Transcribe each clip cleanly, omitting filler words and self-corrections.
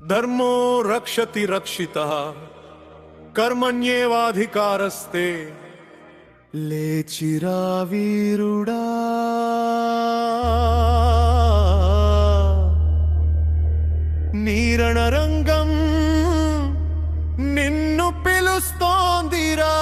ధర్మో రక్షతి రక్షితః కర్మణ్యేవాధికారస్తే లేచిరా వీరుడా నీరణరంగం నిన్ను పిలుస్తోందిరా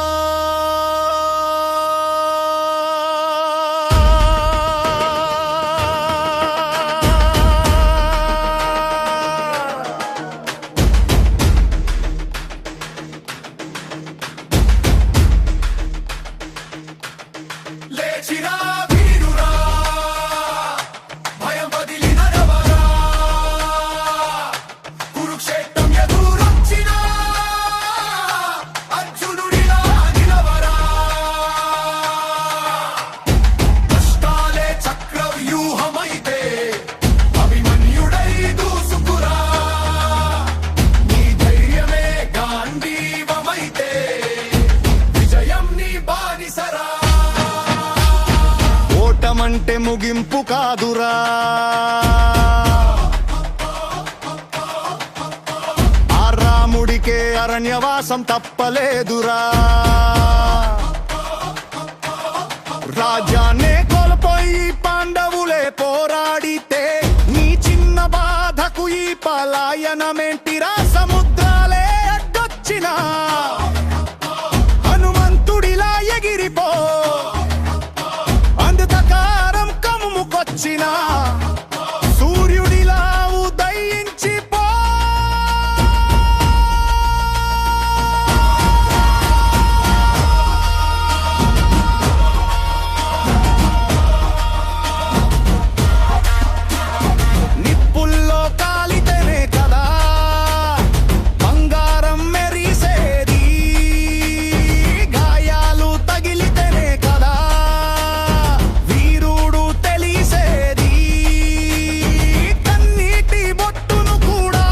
ఓటమంటే ముగింపు కాదురా, ఆ రాముడికే అరణ్యవాసం తప్పలేదురా. రాజ్యాన్నే కోల్పోయి పాండవులే పోరాడితే నీ చిన్న బాధకు ఈ పలాయనమేంటిరా? సముద్రాలే అడ్డొచ్చినా హనుమంతుడిలా ఎగిరిపో, అంధకారం కమ్ముకొచ్చినా సూర్యుడిలా ఉదయించిపో. నిప్పుల్లో కాలితేనే కదా బంగారం మెరిసేది, గాయాలు తగిలితేనే కదా వీరుడు తెలిసేది. కన్నీటి బొట్టును కూడా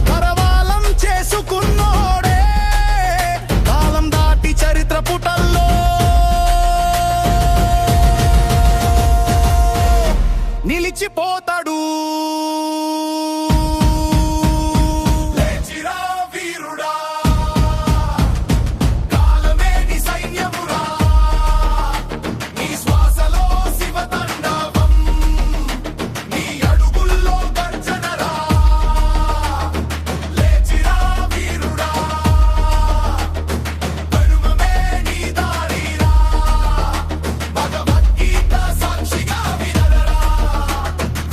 కరవాలం చేసుకున్నోడే కాలం దాటి చరిత్ర పుటల్లో నిలిచిపోతాడు. లేచిరా వీరుడా, కాలమే నీ సైన్యమురా, నీ శ్వాసలో శివతాండవం, నీ అడుగుల్లో గర్జనరా. లేచిరా వీరుడా, కరుమమే నీ దారిరా, భగవద్గీత సాక్షిగా వినరా.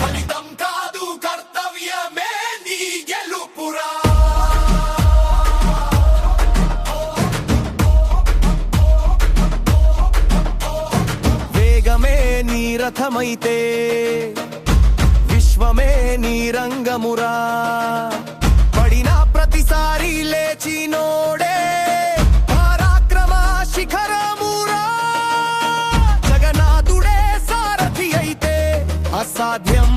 ఫలితం కాదు కర్తవ్యమే నీ గెలుపురా. వేగమే నీ రథమైతే విశ్వమే నీ రంగమురా, పడిన ప్రతిసారి లేచినోడే పరాక్రమ శిఖరమురా. జగన్నాథుడే సారథి అయితే అసాధ్యం